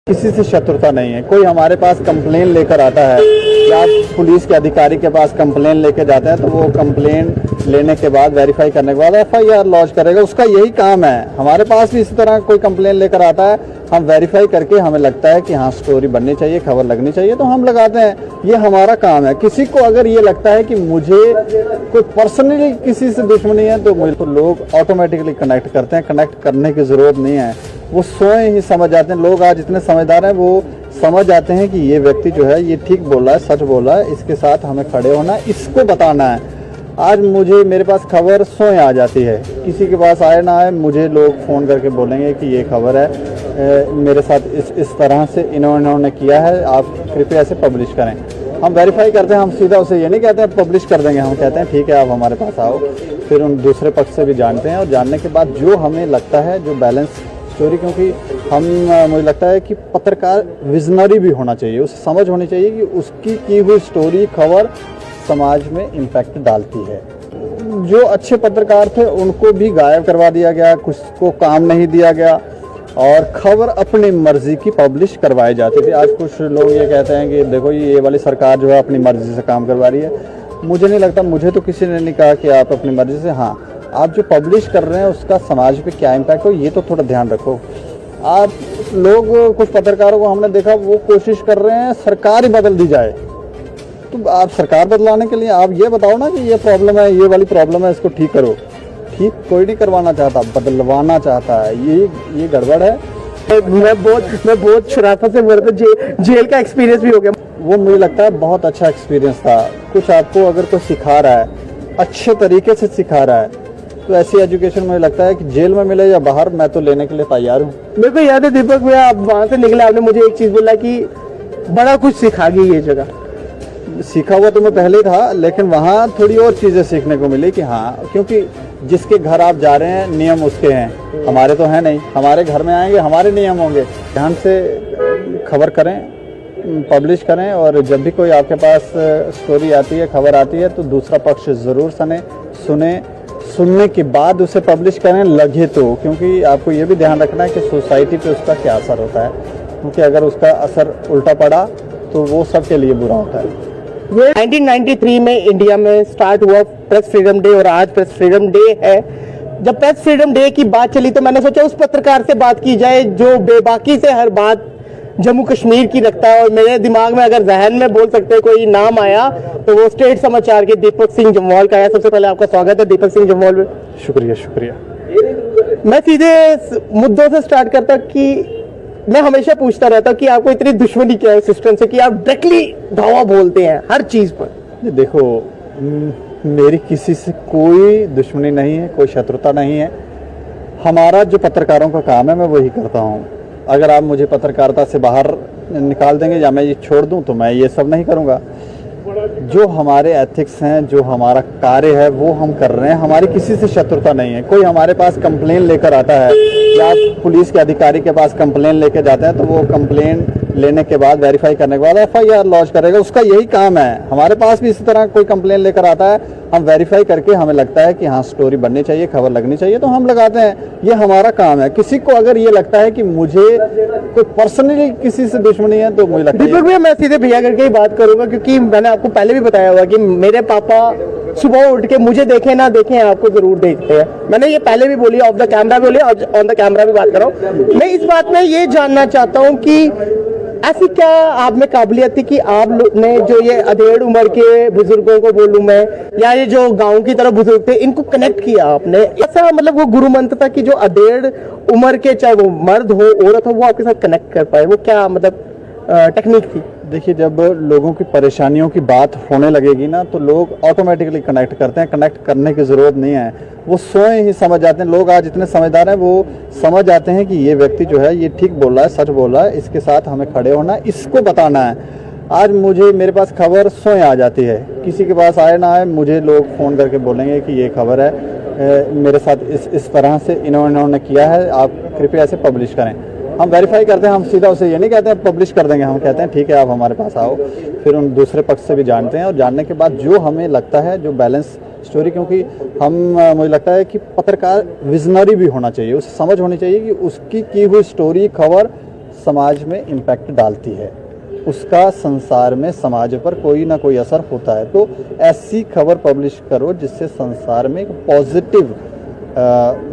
किसी से शत्रुता नहीं है। कोई हमारे पास कंप्लेन लेकर आता है या पुलिस के अधिकारी के पास कंप्लेन लेके जाते हैं तो वो कंप्लेन लेने के बाद वेरीफाई करने के बाद एफआईआर लॉन्च करेगा, उसका यही काम है। हमारे पास भी इसी तरह कोई कंप्लेन लेकर आता है, हम वेरीफाई करके हमें लगता है कि हाँ स्टोरी बननी चाहिए, खबर लगनी चाहिए तो हम लगाते हैं, ये हमारा काम है। किसी को अगर ये लगता है कि मुझे कोई पर्सनली किसी से दुश्मनी है तो मुझे तो लोग ऑटोमेटिकली कनेक्ट करते हैं, कनेक्ट करने की ज़रूरत नहीं है, वो स्वयं ही समझ जाते हैं। लोग आज इतने समझदार हैं, वो समझ जाते हैं कि ये व्यक्ति जो है ये ठीक बोल रहा है, सच बोल रहा है, इसके साथ हमें खड़े होना है, इसको बताना है। आज मेरे पास खबर स्वयं आ जाती है, किसी के पास आए ना आए, मुझे लोग फ़ोन करके बोलेंगे कि ये खबर है मेरे साथ इस तरह से इन्होंने किया है, आप कृपया इसे पब्लिश करें। हम वेरीफाई करते हैं, हम सीधा उसे ये नहीं कहते हैं पब्लिश कर देंगे, हम कहते हैं ठीक है आप हमारे पास आओ। फिर उन दूसरे पक्ष से भी जानते हैं और जानने के बाद जो हमें लगता है जो बैलेंस स्टोरी, क्योंकि मुझे लगता है कि पत्रकार विजनरी भी होना चाहिए, उसे समझ होनी चाहिए कि उसकी की हुई स्टोरी खबर समाज में इम्पैक्ट डालती है। जो अच्छे पत्रकार थे उनको भी गायब करवा दिया गया, कुछ को काम नहीं दिया गया और खबर अपनी मर्जी की पब्लिश करवाई जाती थी। आज कुछ लोग ये कहते हैं कि देखो ये वाली सरकार जो है अपनी मर्जी से काम करवा रही है। मुझे नहीं लगता, मुझे तो किसी ने नहीं कहा कि आप अपनी मर्जी से, हाँ आप जो पब्लिश कर रहे हैं उसका समाज पे क्या इम्पैक्ट हो ये तो थोड़ा ध्यान रखो। आप लोग कुछ पत्रकारों को हमने देखा वो कोशिश कर रहे हैं सरकार ही बदल दी जाए, तो आप सरकार बदलाने के लिए आप ये बताओ ना कि ये प्रॉब्लम है, ये वाली प्रॉब्लम है, इसको ठीक करो। ठीक कोई नहीं करवाना चाहता, बदलवाना चाहता है, ये गड़बड़ है। मैं बहुत शराफत से बोल रहा था, जेल का एक्सपीरियंस भी हो गया। वो मुझे लगता है बहुत अच्छा एक्सपीरियंस था। कुछ आपको अगर कोई सिखा रहा है, अच्छे तरीके से सिखा रहा है, तो ऐसी एजुकेशन मुझे लगता है कि जेल में मिले या बाहर, मैं तो लेने के लिए तैयार हूँ। मेरे को याद है दीपक भैया, आप वहाँ से निकले, आपने मुझे एक चीज़ बोला कि बड़ा कुछ सिखा गई ये जगह। सीखा हुआ तो मैं पहले ही था, लेकिन वहाँ थोड़ी और चीज़ें सीखने को मिली कि हाँ, क्योंकि जिसके घर आप जा रहे हैं नियम उसके हैं, हमारे तो हैं नहीं। हमारे घर में आएंगे, हमारे नियम होंगे। ध्यान से खबर करें, पब्लिश करें और जब भी कोई आपके पास स्टोरी आती है, खबर आती है तो दूसरा पक्ष ज़रूर सुनने के बाद उसे पब्लिश करें लगे तो, क्योंकि आपको ये भी ध्यान रखना है कि सोसाइटी पे उसका क्या असर होता है, क्योंकि अगर उसका असर उल्टा पड़ा तो वो सबके लिए बुरा होता है। 1993 में इंडिया में स्टार्ट हुआ प्रेस फ्रीडम डे और आज प्रेस फ्रीडम डे है। जब प्रेस फ्रीडम डे की बात चली तो मैंने सोचा उस पत्रकार से बात की जाए जो बेबाकी से हर बात जम्मू कश्मीर की रखता है। और मेरे दिमाग में अगर जहन में बोल सकते हैं कोई नाम आया तो वो स्टेट समाचार के दीपक सिंह जम्वाल का है। सबसे पहले आपका स्वागत है दीपक सिंह जम्वाल में। शुक्रिया। मैं सीधे मुद्दों से स्टार्ट करता कि मैं हमेशा पूछता रहता कि आपको इतनी दुश्मनी क्या है सिस्टम से कि आप डायरेक्टली धावा बोलते हैं हर चीज पर। देखो, मेरी किसी से कोई दुश्मनी नहीं है, कोई शत्रुता नहीं है। हमारा जो पत्रकारों का काम है मैं वही करता हूँ। अगर आप मुझे पत्रकारिता से बाहर निकाल देंगे या मैं ये छोड़ दूँ तो मैं ये सब नहीं करूँगा। जो हमारे एथिक्स हैं, जो हमारा कार्य है वो हम कर रहे हैं। हमारी किसी से शत्रुता नहीं है। कोई हमारे पास कंप्लेन लेकर आता है या पुलिस के अधिकारी के पास कंप्लेन लेके जाते हैं तो वो कंप्लेन लेने के बाद वेरीफाई करने के बाद एफआईआर लॉन्च करेगा, उसका यही काम है। हमारे पास भी इसी तरह कोई कंप्लेन लेकर आता है, हम वेरीफाई करके हमें लगता है कि हाँ स्टोरी बननी चाहिए, खबर लगनी चाहिए तो हम लगाते हैं, ये हमारा काम है। किसी को अगर ये लगता है कि मुझे कोई पर्सनली किसी से दुश्मनी है तो मुझे लगता है। दीपक भैया, मैं सीधे भैया करके ही बात करूंगा क्योंकि मैंने आपको पहले भी बताया हुआ कि मेरे पापा सुबह उठ के मुझे देखे ना देखे आपको जरूर देखते हैं। मैंने ये पहले भी बोली, ऑफ द कैमरा भी बोली और ऑन द कैमरा भी बात कर रहा हूँ। मैं इस बात में ये जानना चाहता हूँ कि ऐसी क्या आप में काबिलियत थी कि आप ने जो ये अधेड़ उम्र के बुजुर्गों को बोलूं मैं या ये जो गांव की तरफ बुजुर्ग थे इनको कनेक्ट किया आपने? ऐसा मतलब वो गुरु मंत्र था कि जो अधेड़ उम्र के चाहे वो मर्द हो औरत हो वो आपके साथ कनेक्ट कर पाए, वो क्या मतलब टेक्निक थी? देखिए, जब लोगों की परेशानियों की बात होने लगेगी ना तो लोग ऑटोमेटिकली कनेक्ट करते हैं। कनेक्ट करने की ज़रूरत नहीं है, वो स्वयं ही समझ जाते हैं। लोग आज इतने समझदार हैं, वो समझ जाते हैं कि ये व्यक्ति जो है ये ठीक बोल रहा है, सच बोल रहा है, इसके साथ हमें खड़े होना है, इसको बताना है। आज मेरे पास खबर स्वयं आ जाती है, किसी के पास आए ना आए, मुझे लोग फ़ोन करके बोलेंगे कि ये खबर है मेरे साथ इस तरह से इन्होंने किया है, आप कृपया इसे पब्लिश करें। हम वेरीफाई करते हैं, हम सीधा उसे ये नहीं कहते हैं पब्लिश कर देंगे, हम कहते हैं ठीक है आप हमारे पास आओ। फिर उन दूसरे पक्ष से भी जानते हैं और जानने के बाद जो हमें लगता है जो बैलेंस स्टोरी, क्योंकि मुझे लगता है कि पत्रकार विजनरी भी होना चाहिए, उसे समझ होनी चाहिए कि उसकी की हुई स्टोरी खबर समाज में इम्पैक्ट डालती है, उसका संसार में समाज पर कोई ना कोई असर होता है। तो ऐसी खबर पब्लिश करो जिससे संसार में एक पॉजिटिव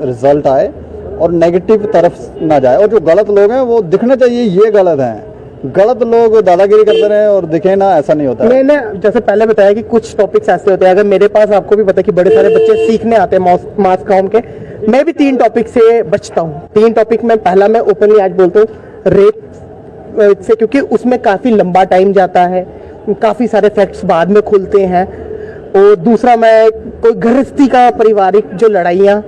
रिजल्ट आए और नेगेटिव तरफ ना जाए। और जो गलत लोग हैं वो दिखने चाहिए ये गलत हैं, गलत लोग दादागिरी करते रहे और दिखे ना, ऐसा नहीं होता है। मैंने जैसे पहले बताया कि कुछ टॉपिक्स ऐसे होते हैं, अगर मेरे पास, आपको भी पता है कि बड़े सारे बच्चे सीखने आते हैं मास कॉम के, मैं भी 3 टॉपिक से बचता हूँ। 3 टॉपिक में पहला मैं ओपनली आज बोलता हूँ रेप से, क्योंकि उसमें काफी लंबा टाइम जाता है, काफी सारे फैक्ट्स बाद में खुलते हैं। और दूसरा मैं कोई गृहस्थी का पारिवारिक जो लड़ाइयाँ,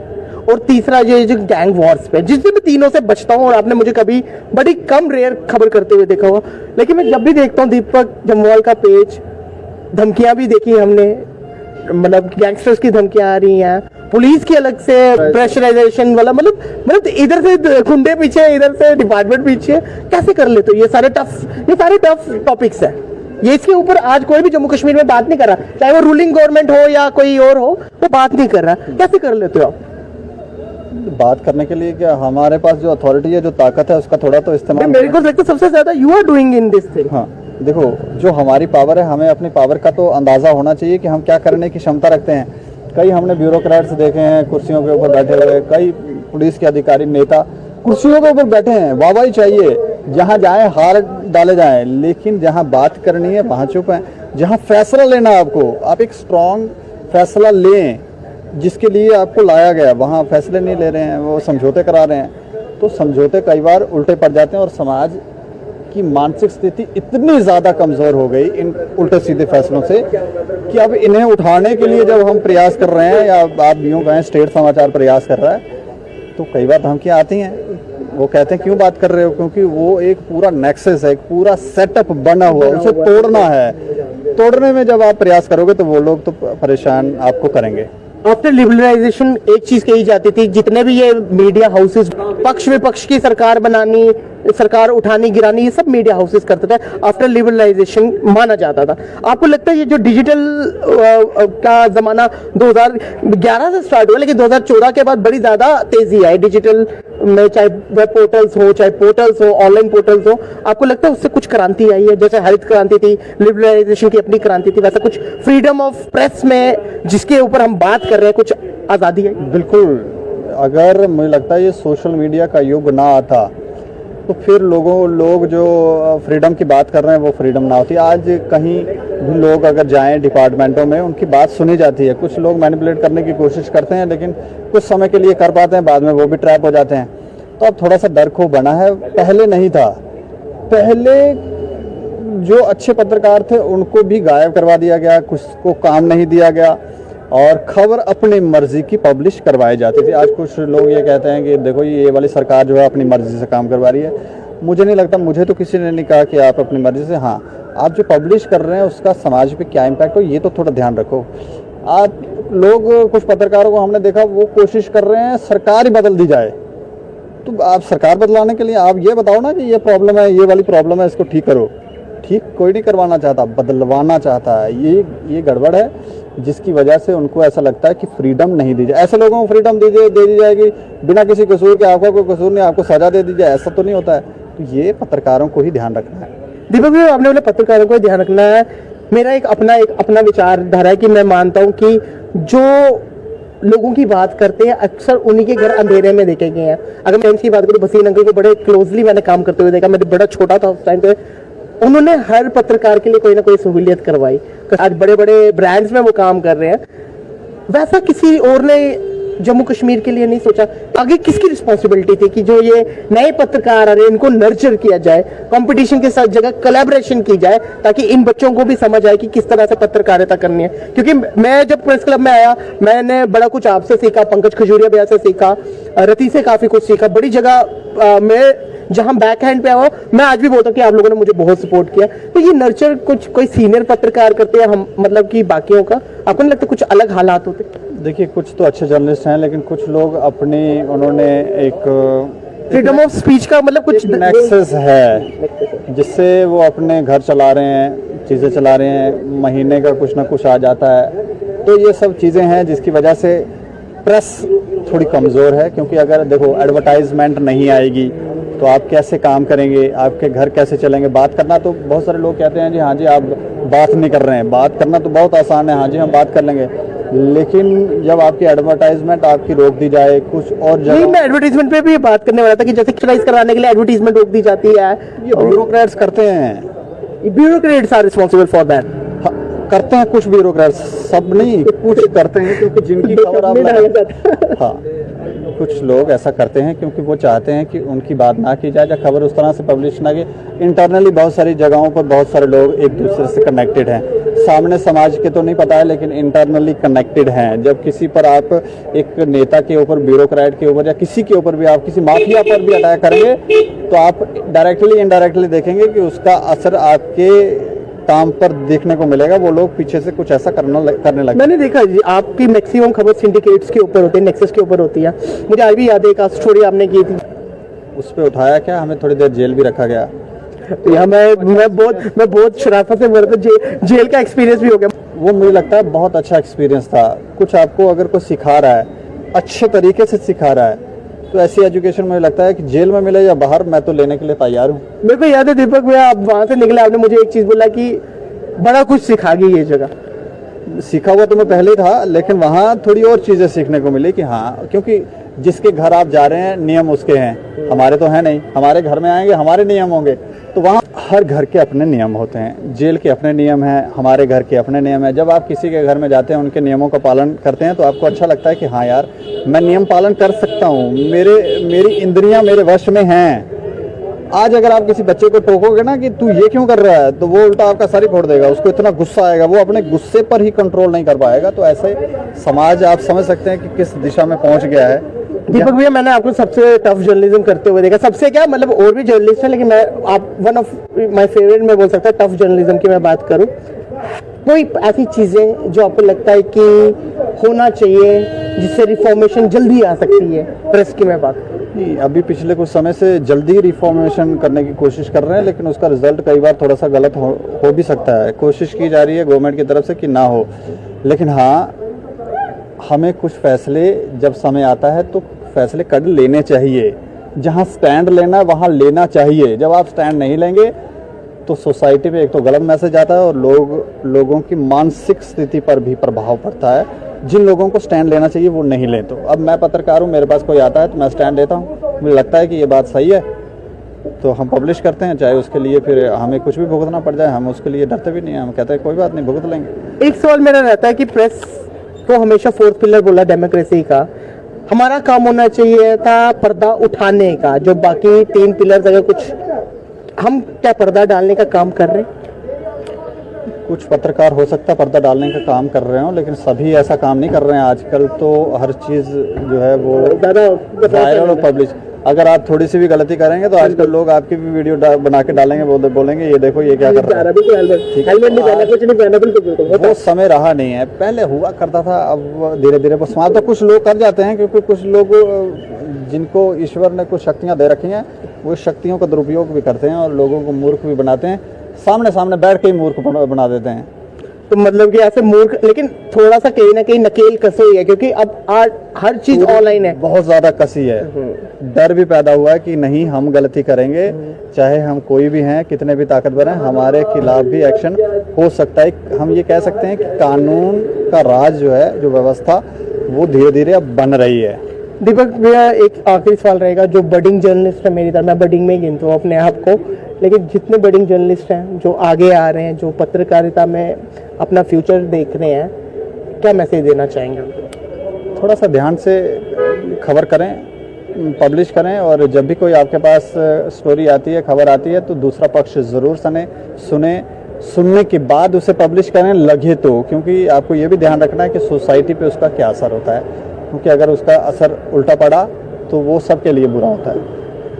और तीसरा ये जो गैंग वॉर्स पे, जिससे मैं तीनों से बचता हूँ। और आपने मुझे कभी बड़ी कम रेयर खबर करते हुए देखा होगा, लेकिन मैं जब भी देखता हूँ दीपक जम्वाल का पेज, धमकियां भी देखी हमने, मतलब गैंगस्टर्स की धमकियां आ रही हैं, पुलिस की अलग से प्रेशराइजेशन वाला, मतलब इधर से गुंडे पीछे, इधर से डिपार्टमेंट पीछे, कैसे कर लेते हो? ये सारे टफ टॉपिक्स है। ये इसके ऊपर आज कोई भी जम्मू कश्मीर में बात नहीं कर रहा, चाहे वो रूलिंग गवर्नमेंट हो या कोई और हो, वो बात नहीं कर रहा। कैसे कर लेते हो आप? बात करने के लिए क्या हमारे पास जो अथॉरिटी है, जो ताकत है, उसका थोड़ा तो इस्तेमाल। मेरे को लगता है सबसे ज्यादा you are doing in this thing. हाँ, देखो, जो हमारी पावर है, हमें अपनी पावर का तो अंदाजा होना चाहिए कि हम क्या करने की क्षमता रखते हैं। कई हमने ब्यूरोक्रेट्स देखे हैं कुर्सियों के ऊपर बैठे हुए, कई पुलिस के अधिकारी, नेता कुर्सियों के ऊपर बैठे हैं, वाहवाही चाहिए, जहाँ जाए हार डाले जाएं, लेकिन जहाँ बात करनी है वहाँ चुप हैं। जहाँ फैसला लेना है आपको, आप एक स्ट्रॉन्ग फैसला लें जिसके लिए आपको लाया गया, वहाँ फैसले नहीं ले रहे हैं, वो समझौते करा रहे हैं। तो समझौते कई बार उल्टे पड़ जाते हैं और समाज की मानसिक स्थिति इतनी ज़्यादा कमज़ोर हो गई इन उल्टे सीधे फैसलों से कि अब इन्हें उठाने के लिए जब हम प्रयास कर रहे हैं, या आप यूँ कहें स्टेट समाचार प्रयास कर रहा है, तो कई बार धमकियाँ आती हैं। वो कहते हैं क्यों बात कर रहे हो, क्योंकि वो एक पूरा नेक्सस है, एक पूरा सेटअप बना हुआ, उसे तोड़ना है। तोड़ने में जब आप प्रयास करोगे तो वो लोग तो परेशान आपको करेंगे। आफ्टर लिबरलाइजेशन एक चीज कही जाती थी, जितने भी ये मीडिया हाउसेस पक्ष विपक्ष की सरकार बनानी, सरकार उठानी गिरानी, ये सब मीडिया हाउसेस करते थे। आफ्टर लिबरलाइजेशन माना जाता था। आपको लगता है ये जो डिजिटल का जमाना 2011 से स्टार्ट हुआ, लेकिन 2014 के बाद बड़ी ज्यादा तेजी आई डिजिटल में, चाहे वेब पोर्टल्स हो, चाहे पोर्टल्स हो, ऑनलाइन पोर्टल्स हो, आपको लगता है उससे कुछ क्रांति आई है? जैसे हरित क्रांति थी, लिबरलाइजेशन की अपनी क्रांति थी, वैसा कुछ फ्रीडम ऑफ प्रेस में, जिसके ऊपर हम बात कर रहे हैं, कुछ आजादी है? बिल्कुल। अगर मुझे लगता है ये सोशल मीडिया का युग ना आता तो फिर लोग जो फ्रीडम की बात कर रहे हैं वो फ्रीडम ना होती। आज कहीं भी लोग अगर जाएं डिपार्टमेंटों में, उनकी बात सुनी जाती है। कुछ लोग मैनिपुलेट करने की कोशिश करते हैं, लेकिन कुछ समय के लिए कर पाते हैं, बाद में वो भी ट्रैप हो जाते हैं। तो अब थोड़ा सा डर खो बना है, पहले नहीं था। पहले जो अच्छे पत्रकार थे उनको भी गायब करवा दिया गया, कुछ को काम नहीं दिया गया और खबर अपनी मर्जी की पब्लिश करवाई जाती थी। आज कुछ लोग ये कहते हैं कि देखो ये वाली सरकार जो है अपनी मर्जी से काम करवा रही है। मुझे नहीं लगता, मुझे तो किसी ने नहीं कहा कि आप अपनी मर्जी से, हाँ, आप जो पब्लिश कर रहे हैं उसका समाज पे क्या इम्पैक्ट हो, ये तो थोड़ा ध्यान रखो। आप लोग, कुछ पत्रकारों को हमने देखा वो कोशिश कर रहे हैं सरकार ही बदल दी जाए। तो आप सरकार बदलाने के लिए आप ये बताओ ना कि ये प्रॉब्लम है, ये वाली प्रॉब्लम है, इसको ठीक करो। ठीक कोई नहीं करवाना चाहता, बदलवाना चाहता है। ये गड़बड़ है, जिसकी वजह से उनको ऐसा लगता है कि फ्रीडम नहीं दी जाए। ऐसे लोगों को फ्रीडम दे दी जाएगी बिना किसी कसूर के, आपका कोई कसूर नहीं, आपको सजा दे दी जाए, ऐसा तो नहीं होता है। तो ये पत्रकारों को ही ध्यान रखना है। दीपक भाई, आपने बोले पत्रकारों को ध्यान रखना है। मेरा एक अपना विचारधारा है कि मैं मानता हूँ कि जो लोगों की बात करते हैं अक्सर उन्हीं के घर अंधेरे में देखे गए हैं। अगर मैं इनकी बात करूँ, भसीन अंकल को बड़े क्लोजली मैंने काम करते हुए देखा, मैं बड़ा छोटा था उस टाइम पे। उन्होंने हर पत्रकार के लिए कोई ना कोई सहूलियत करवाई। आज बड़े बड़े ब्रांड्स में वो काम कर रहे हैं। वैसा किसी और ने जम्मू कश्मीर के लिए नहीं सोचा? आगे किसकी रिस्पॉन्सिबिलिटी थी कि जो ये नए पत्रकार आ रहे हैं इनको नर्चर किया जाए, कंपटीशन के साथ जगह कोलैबोरेशन की जाए, ताकि इन बच्चों को भी समझ आए कि किस तरह से पत्रकारिता करनी है। क्योंकि मैं जब प्रेस क्लब में आया, मैंने बड़ा कुछ आपसे सीखा, पंकज खजूरिया भैया से सीखा, रति से काफी कुछ सीखा। बड़ी जगह मैं जहां बैक हैंड पे आया, मैं आज भी बोलता हूँ कि आप लोगों ने मुझे बहुत सपोर्ट किया। तो ये नर्चर कुछ कोई सीनियर पत्रकार करते हैं, हम मतलब कि बाकियों का आपको नहीं लगता कुछ अलग हालात होते? देखिए, कुछ तो अच्छे जर्नलिस्ट हैं, लेकिन कुछ लोग अपनी, उन्होंने एक फ्रीडम ऑफ स्पीच का मतलब कुछ नेक्सस है जिससे वो अपने घर चला रहे हैं, चीज़ें चला रहे हैं, महीने का कुछ ना कुछ आ जाता है। तो ये सब चीज़ें हैं जिसकी वजह से प्रेस थोड़ी कमज़ोर है। क्योंकि अगर देखो एडवर्टाइजमेंट नहीं आएगी, तो आप कैसे काम करेंगे, आपके घर कैसे चलेंगे। बात करना तो बहुत सारे लोग कहते हैं जी हाँ जी आप बात नहीं कर रहे हैं, बात करना तो बहुत आसान है, हाँ जी हम बात कर लेंगे, लेकिन जब आपकी एडवर्टाइजमेंट आपकी रोक दी जाए कुछ और नहीं, मैं एडवर्टीजमेंट पे भी बात करने वाला था कि जैसे एक्सरसाइज कराने के लिए एडवर्टीजमेंट रोक दी जाती है, ये ब्यूरोक्रेट्स करते हैं, bureaucrats are responsible for that. करते हैं कुछ ब्यूरोक्रेट्स, सब नहीं कुछ करते हैं, क्योंकि जिनकी खबर आप हाँ कुछ लोग ऐसा करते हैं क्योंकि वो चाहते हैं कि उनकी बात ना की जाए या खबर उस तरह से पब्लिश ना की। इंटरनली बहुत सारी जगहों पर बहुत सारे लोग एक दूसरे से कनेक्टेड हैं, सामने समाज के तो नहीं पता है लेकिन इंटरनली कनेक्टेड हैं। जब किसी पर आप एक नेता के ऊपर, ब्यूरोक्रेट के ऊपर या किसी के ऊपर भी, आप किसी माफिया पर भी अटैक करेंगे तो आप डायरेक्टली इनडायरेक्टली देखेंगे कि उसका असर आपके काम पर देखने को मिलेगा। वो लोग पीछे से कुछ ऐसा करने लगे। मैंने देखा जी आपकी मैक्सिमम खबर सिंडिकेट्स के ऊपर होती है, नेक्सस के ऊपर होती है। मुझे आज भी याद है एक स्टोरी आपने की थी, उस पर उठाया क्या, हमें थोड़ी देर जेल भी रखा गया। यहाँ मैं बहुत शराफत से बोल रहा था, जेल का एक्सपीरियंस भी हो गया। वो मुझे लगता है बहुत अच्छा एक्सपीरियंस था। कुछ आपको अगर कोई सिखा रहा है, अच्छे तरीके से सिखा रहा है, तो ऐसी एजुकेशन मुझे लगता है कि जेल में मिले या बाहर, मैं तो लेने के लिए तैयार हूँ। मेरे को याद है दीपक भैया, आप वहां से निकले, आपने मुझे एक चीज बोला कि बड़ा कुछ सिखा गई ये जगह। सीखा हुआ तो मैं पहले था, लेकिन वहाँ थोड़ी और चीज़ें सीखने को मिली कि हाँ, क्योंकि जिसके घर आप जा रहे हैं नियम उसके हैं, हमारे तो हैं नहीं। हमारे घर में आएंगे हमारे नियम होंगे, तो वहाँ हर घर के अपने नियम होते हैं। जेल के अपने नियम हैं, हमारे घर के अपने नियम हैं। जब आप किसी के घर में जाते हैं, उनके नियमों का पालन करते हैं, तो आपको अच्छा लगता है कि हाँ यार मैं नियम पालन कर सकता हूँ, मेरी इंद्रियां मेरे वश में हैं। आज अगर आप किसी बच्चे को टोकोगे ना कि तू ये क्यों कर रहा है, तो वो उल्टा आपका सर ही फोड़ देगा। उसको इतना गुस्सा आएगा, वो अपने गुस्से पर ही कंट्रोल नहीं कर पाएगा। तो ऐसे समाज आप समझ सकते हैं कि किस दिशा में पहुंच गया है। दीपक भैया, मैंने आपको सबसे टफ जर्नलिज्म करते हुए देखा। सबसे क्या मतलब, और भी जर्नलिस्ट है लेकिन आप वन ऑफ माय फेवरेट में बोल सकता है टफ जर्नलिज्म की मैं बात करूं। कोई ऐसी चीजें जो आपको लगता है कि होना चाहिए जिससे रिफॉर्मेशन जल्दी आ सकती है, प्रेस की मैं बात करूं। अभी पिछले कुछ समय से जल्दी रिफॉर्मेशन करने की कोशिश कर रहे हैं, लेकिन उसका रिजल्ट कई बार थोड़ा सा गलत हो भी सकता है। कोशिश की जा रही है गवर्नमेंट की तरफ से कि ना हो, लेकिन हाँ हमें कुछ फैसले जब समय आता है तो फैसले कर लेने चाहिए। जहाँ स्टैंड लेना है वहाँ लेना चाहिए। जब आप स्टैंड नहीं लेंगे तो सोसाइटी पे एक तो गलत मैसेज आता है और लोगों की मानसिक स्थिति पर भी प्रभाव पड़ता है। जिन लोगों को स्टैंड लेना चाहिए वो नहीं लेते। तो अब मैं पत्रकार हूँ, मेरे पास कोई आता है तो मैं स्टैंड लेता हूँ। मुझे लगता है कि ये बात सही है तो हम पब्लिश करते हैं, चाहे उसके लिए फिर हमें कुछ भी भुगतना पड़ जाए, हम उसके लिए डरते भी नहीं हैं। हम कहते हैं कोई बात नहीं, भुगत लेंगे। एक सवाल मेरा रहता है कि प्रेस को हमेशा फोर्थ पिलर बोला डेमोक्रेसी का, हमारा काम होना चाहिए था पर्दा उठाने का। जो बाकी 3 पिलर्स, अगर कुछ हम क्या पर्दा डालने का काम कर रहे हैं? कुछ पत्रकार हो सकता है पर्दा डालने का काम कर रहे हो, लेकिन सभी ऐसा काम नहीं कर रहे हैं। आजकल तो हर चीज़ जो है वो वायरल और पब्लिश। अगर आप थोड़ी सी भी गलती करेंगे तो आजकल लोग आपकी भी वीडियो बना के डालेंगे, बोलेंगे ये देखो ये क्या कर रहा है। वो समय रहा नहीं है, पहले हुआ करता था, अब धीरे धीरे समाज तो कुछ लोग कर जाते हैं, क्योंकि कुछ लोग जिनको ईश्वर ने कुछ शक्तियाँ दे रखी हैं वो शक्तियों का दुरुपयोग भी करते हैं और लोगों को मूर्ख भी बनाते हैं। सामने बैठ के ही मूर्ख बना देते हैं। तो मतलब कि ऐसे मूर्ख, लेकिन थोड़ा सा कहीं ना कहीं नकेल कसी हुई है, क्योंकि अब हर चीज ऑनलाइन है, बहुत ज्यादा कसी है। डर भी पैदा हुआ है कि नहीं हम गलती करेंगे, चाहे हम कोई भी हैं, कितने भी ताकतवर हैं, हमारे खिलाफ भी एक्शन हो सकता है। हम ये कह सकते हैं कि कानून का राज जो है, जो व्यवस्था, वो धीरे धीरे अब बन रही है। दीपक भैया, एक आखिरी सवाल रहेगा। जो बडिंग जर्नलिस्ट है, मेरी तरह, मैं बडिंग में गिनता हूँ अपने आप को, लेकिन जितने बडिंग जर्नलिस्ट हैं जो आगे आ रहे हैं, जो पत्रकारिता में अपना फ्यूचर देख रहे हैं, क्या मैसेज देना चाहेंगे? थोड़ा सा ध्यान से खबर करें, पब्लिश करें, और जब भी कोई आपके पास स्टोरी आती है, खबर आती है, तो दूसरा पक्ष ज़रूर सुनने के बाद उसे पब्लिश करें, लगे तो। क्योंकि आपको ये भी ध्यान रखना है कि सोसाइटी पे उसका क्या असर होता है, क्योंकि अगर उसका असर उल्टा पड़ा तो वो सबके लिए बुरा होता है।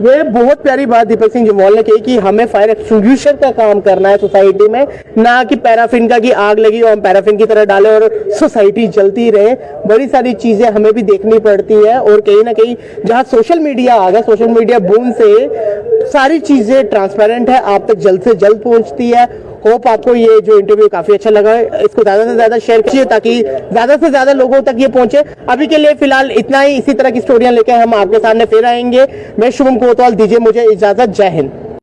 ये बहुत प्यारी बात दीपक सिंह जम्वाल ने कही कि हमें फायर एक्सटिंग्विशर का काम करना है सोसाइटी में, ना कि पैराफिन का कि आग लगी और हम पैराफिन की तरह डालें और सोसाइटी जलती रहे। बड़ी सारी चीजें हमें भी देखनी पड़ती है, और कहीं ना कहीं जहां सोशल मीडिया आ गया, सोशल मीडिया बूम से सारी चीजें ट्रांसपेरेंट है, आप तक जल्द से जल्द पहुंचती है। होप आपको ये जो इंटरव्यू काफी अच्छा लगा है, इसको ज्यादा से ज्यादा शेयर कीजिए ताकि ज्यादा से ज्यादा लोगों तक ये पहुंचे। अभी के लिए फिलहाल इतना ही, इसी तरह की स्टोरियां लेकर हम आपके सामने फिर आएंगे। मैं शुभम कोतवाल, दीजिए मुझे इजाजत। जय हिंद।